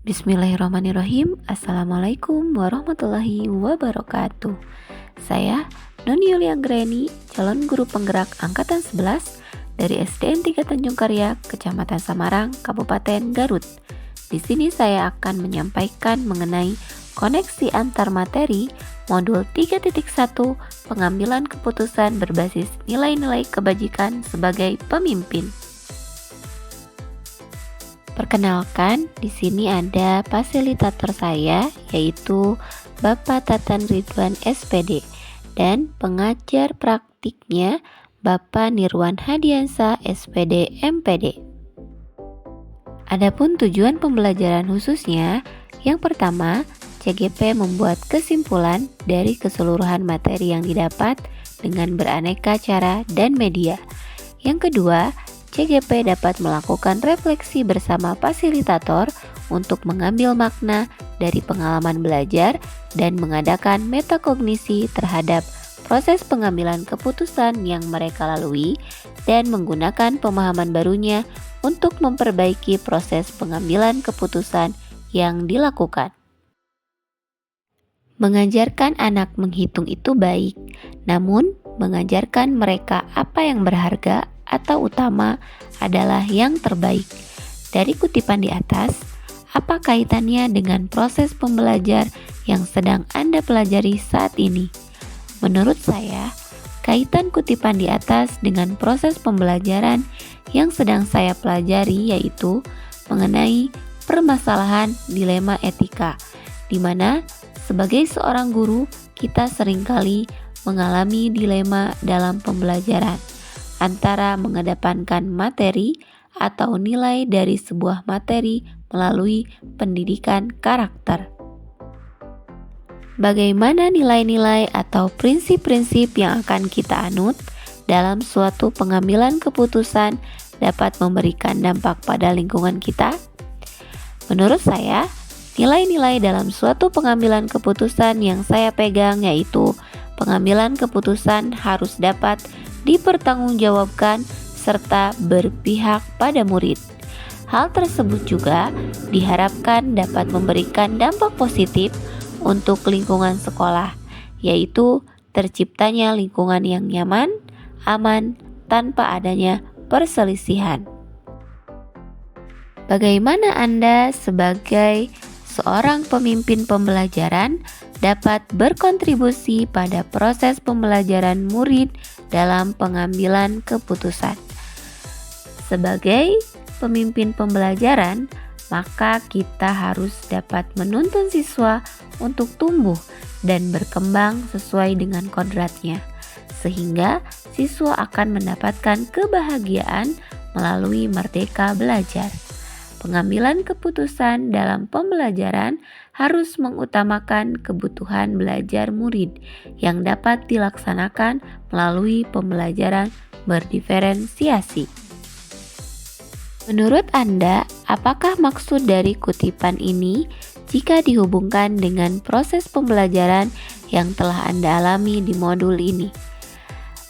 Bismillahirrahmanirrahim. Assalamualaikum warahmatullahi wabarakatuh. Saya Noni Yulia Greni, calon guru penggerak angkatan 11 dari SDN 3 Tanjung Karya, Kecamatan Samarang, Kabupaten Garut. Di sini saya akan menyampaikan mengenai koneksi antar materi modul 3.1 pengambilan keputusan berbasis nilai-nilai kebajikan sebagai pemimpin. Perkenalkan, di sini ada fasilitator saya, yaitu Bapak Tatan Ridwan SPD, dan pengajar praktiknya Bapak Nirwan Hadiansa SPD MPD. Adapun tujuan pembelajaran khususnya, yang pertama, CGP membuat kesimpulan dari keseluruhan materi yang didapat dengan beraneka cara dan media. Yang kedua, CGP dapat melakukan refleksi bersama fasilitator untuk mengambil makna dari pengalaman belajar dan mengadakan metakognisi terhadap proses pengambilan keputusan yang mereka lalui dan menggunakan pemahaman barunya untuk memperbaiki proses pengambilan keputusan yang dilakukan. Mengajarkan anak menghitung itu baik, namun mengajarkan mereka apa yang berharga atau utama adalah yang terbaik. Dari kutipan di atas, apa kaitannya dengan proses pembelajar yang sedang Anda pelajari saat ini? Menurut saya, kaitan kutipan di atas dengan proses pembelajaran yang sedang saya pelajari yaitu mengenai permasalahan dilema etika, di mana sebagai seorang guru kita seringkali mengalami dilema dalam pembelajaran antara mengedepankan materi atau nilai dari sebuah materi melalui pendidikan karakter. Bagaimana nilai-nilai atau prinsip-prinsip yang akan kita anut dalam suatu pengambilan keputusan dapat memberikan dampak pada lingkungan kita? Menurut saya, nilai-nilai dalam suatu pengambilan keputusan yang saya pegang yaitu pengambilan keputusan harus dapat dipertanggungjawabkan serta berpihak pada murid. Hal tersebut juga diharapkan dapat memberikan dampak positif untuk lingkungan sekolah, yaitu terciptanya lingkungan yang nyaman, aman, tanpa adanya perselisihan. Bagaimana Anda sebagai seorang pemimpin pembelajaran dapat berkontribusi pada proses pembelajaran murid dalam pengambilan keputusan? Sebagai pemimpin pembelajaran, maka kita harus dapat menuntun siswa untuk tumbuh dan berkembang sesuai dengan kodratnya, sehingga siswa akan mendapatkan kebahagiaan melalui merdeka belajar. Pengambilan keputusan dalam pembelajaran harus mengutamakan kebutuhan belajar murid yang dapat dilaksanakan melalui pembelajaran berdiferensiasi. Menurut Anda, apakah maksud dari kutipan ini jika dihubungkan dengan proses pembelajaran yang telah Anda alami di modul ini?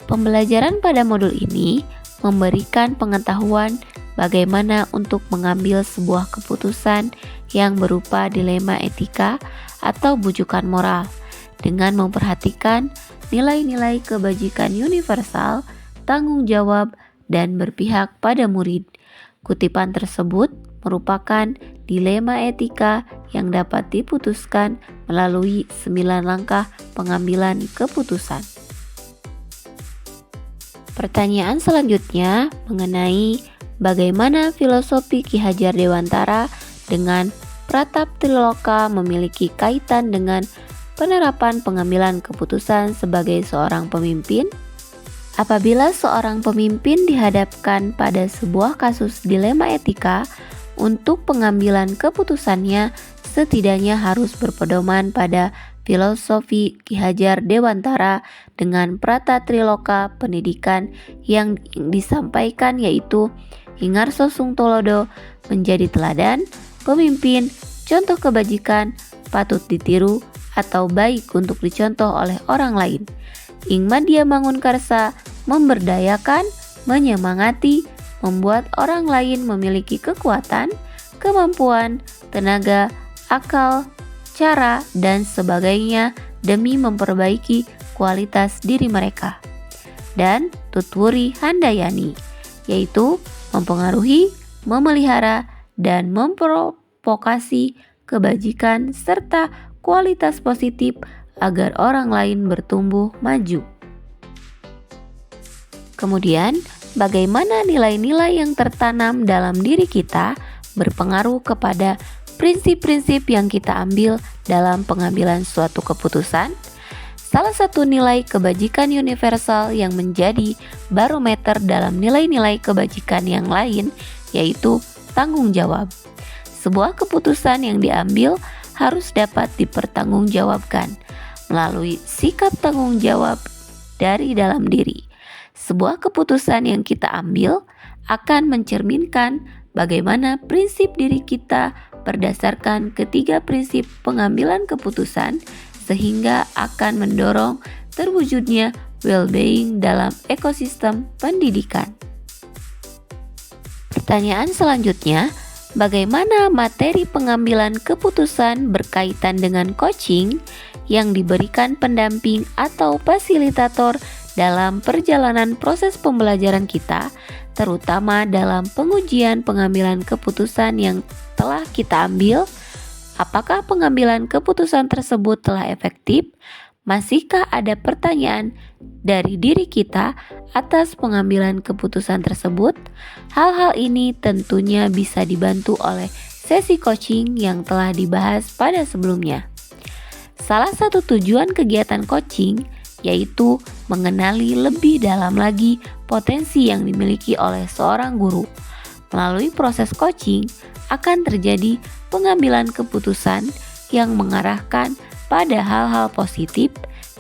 Pembelajaran pada modul ini memberikan pengetahuan bagaimana untuk mengambil sebuah keputusan yang berupa dilema etika atau bujukan moral dengan memperhatikan nilai-nilai kebajikan universal, tanggung jawab, dan berpihak pada murid. Kutipan tersebut merupakan dilema etika yang dapat diputuskan melalui 9 langkah pengambilan keputusan. Pertanyaan selanjutnya mengenai bagaimana filosofi Ki Hajar Dewantara dengan Pratap Triloka memiliki kaitan dengan penerapan pengambilan keputusan sebagai seorang pemimpin? Apabila seorang pemimpin dihadapkan pada sebuah kasus dilema etika, untuk pengambilan keputusannya setidaknya harus berpedoman pada filosofi Ki Hajar Dewantara dengan Prata Triloka pendidikan yang disampaikan yaitu Ingarso Sungtolodo menjadi teladan, pemimpin, contoh kebajikan, patut ditiru atau baik untuk dicontoh oleh orang lain. Ing Madya Mangunkarsa memberdayakan, menyemangati, membuat orang lain memiliki kekuatan, kemampuan, tenaga, akal, cara, dan sebagainya demi memperbaiki kualitas diri mereka. Dan Tutwuri Handayani, yaitu mempengaruhi, memelihara, dan memprovokasi kebajikan serta kualitas positif agar orang lain bertumbuh maju. Kemudian, bagaimana nilai-nilai yang tertanam dalam diri kita berpengaruh kepada prinsip-prinsip yang kita ambil dalam pengambilan suatu keputusan? Salah satu nilai kebajikan universal yang menjadi barometer dalam nilai-nilai kebajikan yang lain yaitu tanggung jawab. Sebuah keputusan yang diambil harus dapat dipertanggungjawabkan melalui sikap tanggung jawab dari dalam diri. Sebuah keputusan yang kita ambil akan mencerminkan bagaimana prinsip diri kita berdasarkan ketiga prinsip pengambilan keputusan sehingga akan mendorong terwujudnya well-being dalam ekosistem pendidikan. Pertanyaan selanjutnya, bagaimana materi pengambilan keputusan berkaitan dengan coaching yang diberikan pendamping atau fasilitator dalam perjalanan proses pembelajaran kita, terutama dalam pengujian pengambilan keputusan yang telah kita ambil? Apakah pengambilan keputusan tersebut telah efektif? Masihkah ada pertanyaan dari diri kita atas pengambilan keputusan tersebut? Hal-hal ini tentunya bisa dibantu oleh sesi coaching yang telah dibahas pada sebelumnya. Salah satu tujuan kegiatan coaching yaitu mengenali lebih dalam lagi potensi yang dimiliki oleh seorang guru. Melalui proses coaching akan terjadi pengambilan keputusan yang mengarahkan pada hal-hal positif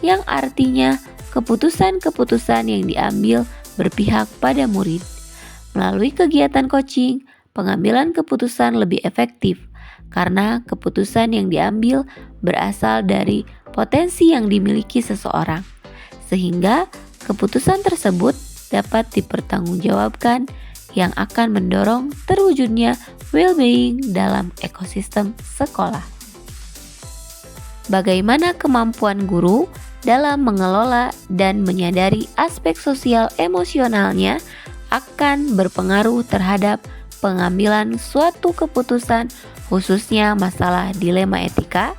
yang artinya keputusan-keputusan yang diambil berpihak pada murid. Melalui kegiatan coaching, pengambilan keputusan lebih efektif karena keputusan yang diambil berasal dari potensi yang dimiliki seseorang, sehingga keputusan tersebut dapat dipertanggungjawabkan yang akan mendorong terwujudnya well-being dalam ekosistem sekolah. Bagaimana kemampuan guru dalam mengelola dan menyadari aspek sosial emosionalnya akan berpengaruh terhadap pengambilan suatu keputusan, khususnya masalah dilema etika?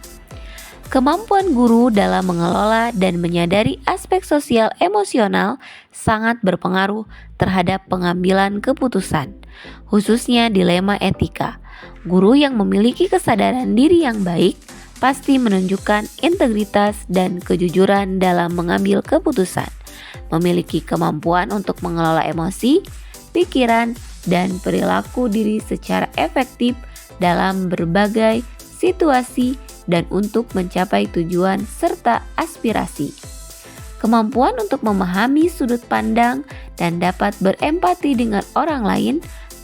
Kemampuan guru dalam mengelola dan menyadari aspek sosial emosional sangat berpengaruh terhadap pengambilan keputusan, khususnya dilema etika. Guru yang memiliki kesadaran diri yang baik pasti menunjukkan integritas dan kejujuran dalam mengambil keputusan, memiliki kemampuan untuk mengelola emosi, pikiran, dan perilaku diri secara efektif dalam berbagai situasi dan untuk mencapai tujuan serta aspirasi. Kemampuan untuk memahami sudut pandang dan dapat berempati dengan orang lain,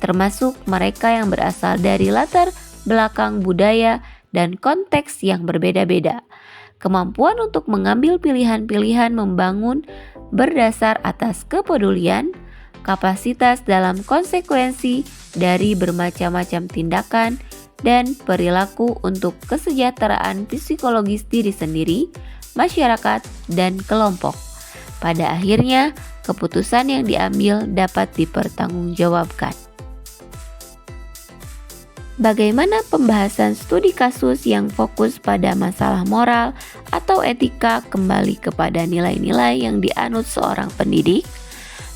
termasuk mereka yang berasal dari latar belakang budaya dan konteks yang berbeda-beda. Kemampuan untuk mengambil pilihan-pilihan membangun berdasar atas kepedulian, kapasitas dalam konsekuensi dari bermacam-macam tindakan, dan perilaku untuk kesejahteraan psikologis diri sendiri, masyarakat, dan kelompok. Pada akhirnya, keputusan yang diambil dapat dipertanggungjawabkan. Bagaimana pembahasan studi kasus yang fokus pada masalah moral atau etika kembali kepada nilai-nilai yang dianut seorang pendidik?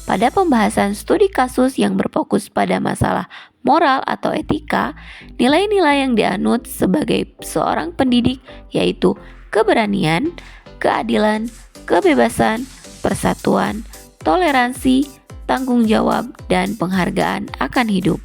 Pada pembahasan studi kasus yang berfokus pada masalah moral atau etika, nilai-nilai yang dianut sebagai seorang pendidik yaitu keberanian, keadilan, kebebasan, persatuan, toleransi, tanggung jawab, dan penghargaan akan hidup.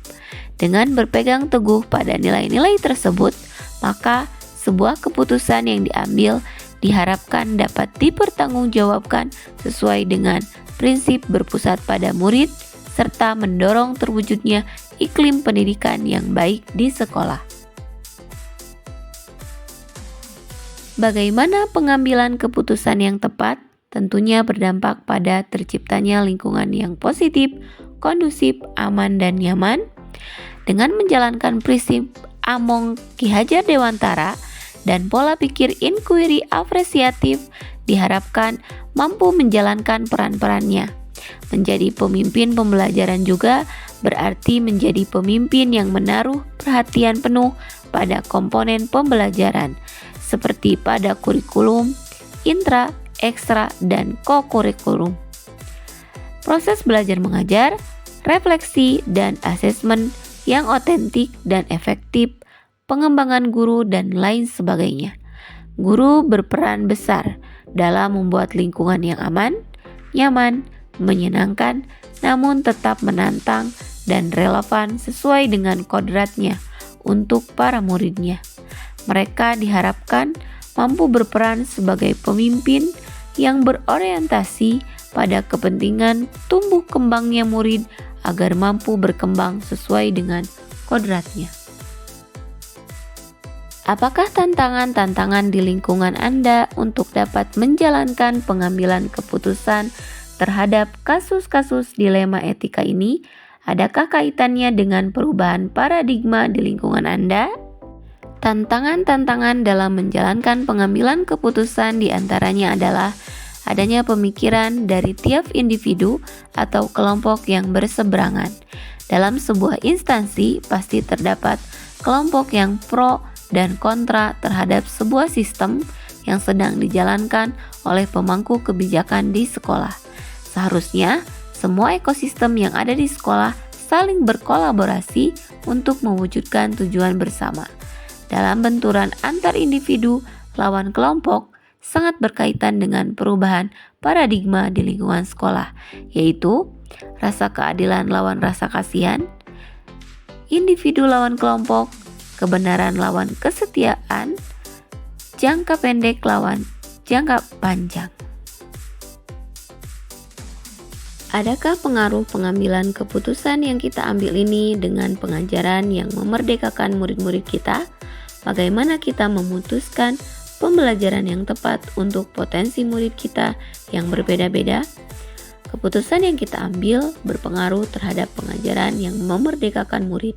Dengan berpegang teguh pada nilai-nilai tersebut, maka sebuah keputusan yang diambil diharapkan dapat dipertanggungjawabkan sesuai dengan prinsip berpusat pada murid serta mendorong terwujudnya iklim pendidikan yang baik di sekolah. Bagaimana pengambilan keputusan yang tepat? Tentunya berdampak pada terciptanya lingkungan yang positif, kondusif, aman, dan nyaman. Dengan menjalankan prinsip Among Ki Hajar Dewantara dan pola pikir inquiry apresiatif diharapkan mampu menjalankan peran-perannya. Menjadi pemimpin pembelajaran juga berarti menjadi pemimpin yang menaruh perhatian penuh pada komponen pembelajaran, seperti pada kurikulum, intra, ekstra, dan kokurikulum. Proses belajar mengajar, refleksi, dan asesmen yang otentik dan efektif, pengembangan guru, dan lain sebagainya. Guru berperan besar dalam membuat lingkungan yang aman, nyaman, menyenangkan, namun tetap menantang dan relevan sesuai dengan kodratnya untuk para muridnya. Mereka diharapkan mampu berperan sebagai pemimpin yang berorientasi pada kepentingan tumbuh kembangnya murid agar mampu berkembang sesuai dengan kodratnya. Apakah tantangan-tantangan di lingkungan Anda untuk dapat menjalankan pengambilan keputusan terhadap kasus-kasus dilema etika ini? Adakah kaitannya dengan perubahan paradigma di lingkungan Anda? Tantangan-tantangan dalam menjalankan pengambilan keputusan diantaranya adalah adanya pemikiran dari tiap individu atau kelompok yang berseberangan. Dalam sebuah instansi pasti terdapat kelompok yang pro dan kontra terhadap sebuah sistem yang sedang dijalankan oleh pemangku kebijakan di sekolah. Seharusnya semua ekosistem yang ada di sekolah saling berkolaborasi untuk mewujudkan tujuan bersama. Dalam benturan antar individu lawan kelompok sangat berkaitan dengan perubahan paradigma di lingkungan sekolah, yaitu rasa keadilan lawan rasa kasihan, individu lawan kelompok, kebenaran lawan kesetiaan, jangka pendek lawan jangka panjang. Adakah pengaruh pengambilan keputusan yang kita ambil ini dengan pengajaran yang memerdekakan murid-murid kita? Bagaimana kita memutuskan pembelajaran yang tepat untuk potensi murid kita yang berbeda-beda? Keputusan yang kita ambil berpengaruh terhadap pengajaran yang memerdekakan murid,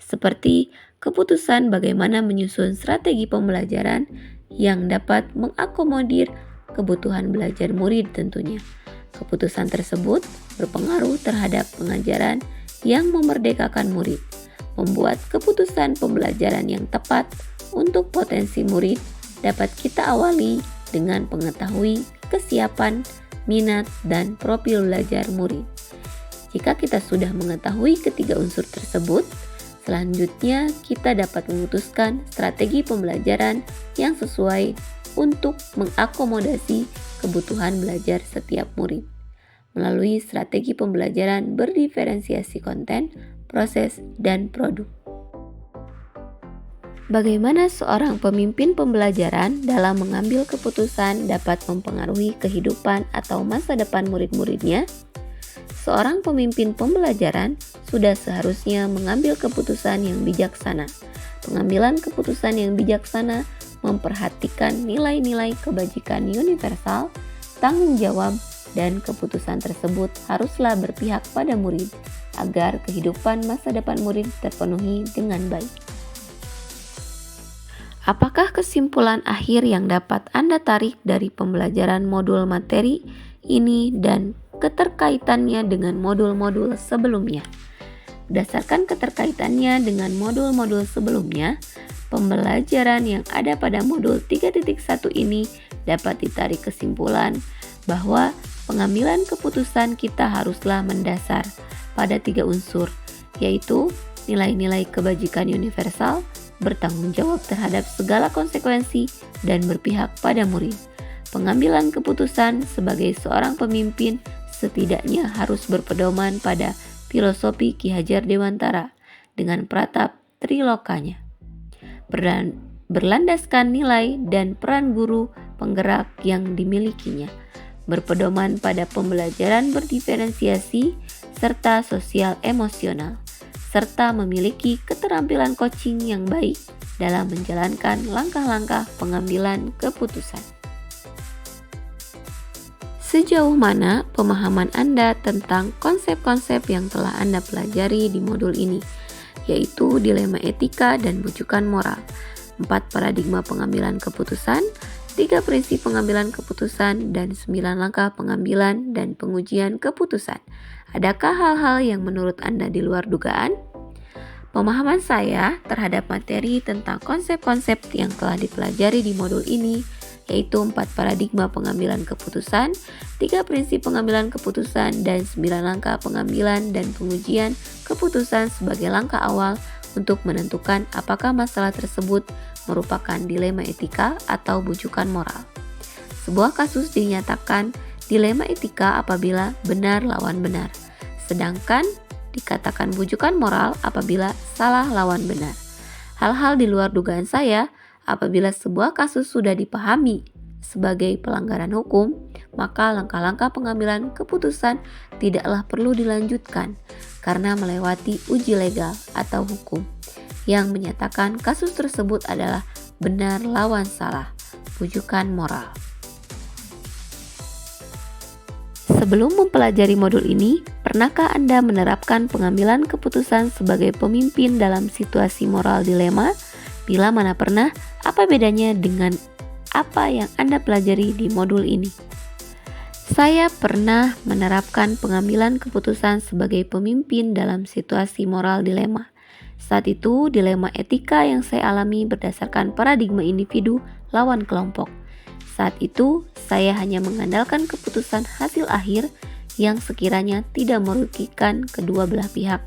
seperti keputusan bagaimana menyusun strategi pembelajaran yang dapat mengakomodir kebutuhan belajar murid tentunya. Keputusan tersebut berpengaruh terhadap pengajaran yang memerdekakan murid. Membuat keputusan pembelajaran yang tepat untuk potensi murid dapat kita awali dengan mengetahui kesiapan, minat, dan profil belajar murid. Jika kita sudah mengetahui ketiga unsur tersebut, selanjutnya kita dapat memutuskan strategi pembelajaran yang sesuai untuk mengakomodasi kebutuhan belajar setiap murid melalui strategi pembelajaran berdiferensiasi konten, proses, dan produk. Bagaimana seorang pemimpin pembelajaran dalam mengambil keputusan dapat mempengaruhi kehidupan atau masa depan murid-muridnya? Seorang pemimpin pembelajaran sudah seharusnya mengambil keputusan yang bijaksana. Pengambilan keputusan yang bijaksana memperhatikan nilai-nilai kebajikan universal, tanggung jawab, dan keputusan tersebut haruslah berpihak pada murid agar kehidupan masa depan murid terpenuhi dengan baik. Apakah kesimpulan akhir yang dapat Anda tarik dari pembelajaran modul materi ini dan keterkaitannya dengan modul-modul sebelumnya? Berdasarkan keterkaitannya dengan modul-modul sebelumnya, pembelajaran yang ada pada modul 3.1 ini dapat ditarik kesimpulan bahwa pengambilan keputusan kita haruslah mendasar pada 3 unsur, yaitu nilai-nilai kebajikan universal, bertanggung jawab terhadap segala konsekuensi, dan berpihak pada murid. Pengambilan keputusan sebagai seorang pemimpin setidaknya harus berpedoman pada filosofi Ki Hajar Dewantara dengan pratap trilokanya, berlandaskan nilai dan peran guru penggerak yang dimilikinya, berpedoman pada pembelajaran berdiferensiasi serta sosial emosional, serta memiliki keterampilan coaching yang baik dalam menjalankan langkah-langkah pengambilan keputusan. Sejauh mana pemahaman Anda tentang konsep-konsep yang telah Anda pelajari di modul ini? yaitu dilema etika dan bujukan moral, 4 paradigma pengambilan keputusan, 3 prinsip pengambilan keputusan, dan 9 langkah pengambilan dan pengujian keputusan. Adakah hal-hal yang menurut Anda di luar dugaan? Pemahaman saya terhadap materi tentang konsep-konsep yang telah dipelajari di modul ini, yaitu 4 paradigma pengambilan keputusan, 3 prinsip pengambilan keputusan, dan 9 langkah pengambilan dan pengujian keputusan sebagai langkah awal untuk menentukan apakah masalah tersebut merupakan dilema etika atau bujukan moral. Sebuah kasus dinyatakan dilema etika apabila benar lawan benar, sedangkan dikatakan bujukan moral apabila salah lawan benar. Hal-hal di luar dugaan saya, apabila sebuah kasus sudah dipahami sebagai pelanggaran hukum, maka langkah-langkah pengambilan keputusan tidaklah perlu dilanjutkan karena melewati uji legal atau hukum yang menyatakan kasus tersebut adalah benar lawan salah, bujukan moral. Sebelum mempelajari modul ini, pernahkah Anda menerapkan pengambilan keputusan sebagai pemimpin dalam situasi moral dilema? Bila mana pernah, apa bedanya dengan apa yang Anda pelajari di modul ini? Saya pernah menerapkan pengambilan keputusan sebagai pemimpin dalam situasi moral dilema. Saat itu, dilema etika yang saya alami berdasarkan paradigma individu lawan kelompok. Saat itu, saya hanya mengandalkan keputusan hasil akhir yang sekiranya tidak merugikan kedua belah pihak.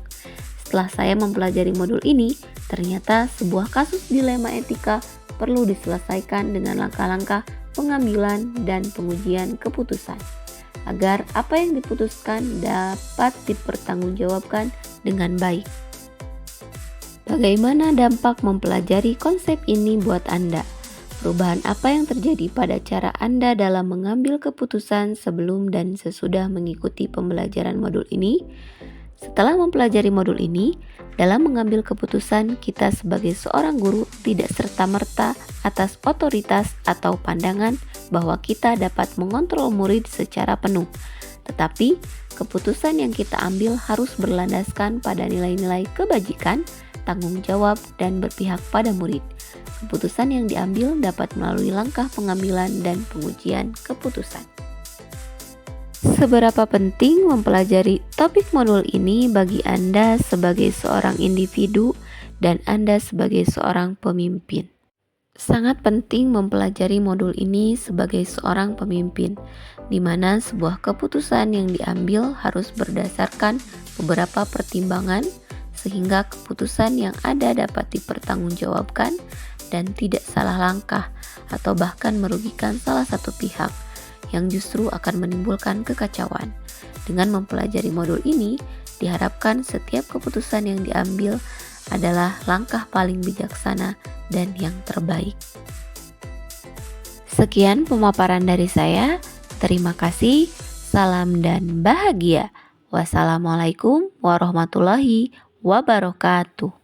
Setelah saya mempelajari modul ini, ternyata sebuah kasus dilema etika perlu diselesaikan dengan langkah-langkah pengambilan dan pengujian keputusan, agar apa yang diputuskan dapat dipertanggungjawabkan dengan baik. Bagaimana dampak mempelajari konsep ini buat Anda? Perubahan apa yang terjadi pada cara Anda dalam mengambil keputusan sebelum dan sesudah mengikuti pembelajaran modul ini? Setelah mempelajari modul ini, dalam mengambil keputusan kita sebagai seorang guru tidak serta-merta atas otoritas atau pandangan bahwa kita dapat mengontrol murid secara penuh. Tetapi, keputusan yang kita ambil harus berlandaskan pada nilai-nilai kebajikan, tanggung jawab, dan berpihak pada murid. Keputusan yang diambil dapat melalui langkah pengambilan dan pengujian keputusan. Seberapa penting mempelajari topik modul ini bagi Anda sebagai seorang individu dan Anda sebagai seorang pemimpin? Sangat penting mempelajari modul ini sebagai seorang pemimpin, di mana sebuah keputusan yang diambil harus berdasarkan beberapa pertimbangan, sehingga keputusan yang ada dapat dipertanggungjawabkan dan tidak salah langkah atau bahkan merugikan salah satu pihak yang justru akan menimbulkan kekacauan. Dengan mempelajari modul ini, diharapkan setiap keputusan yang diambil adalah langkah paling bijaksana dan yang terbaik. Sekian pemaparan dari saya. Terima kasih. Salam dan bahagia. Wassalamualaikum warahmatullahi wabarakatuh.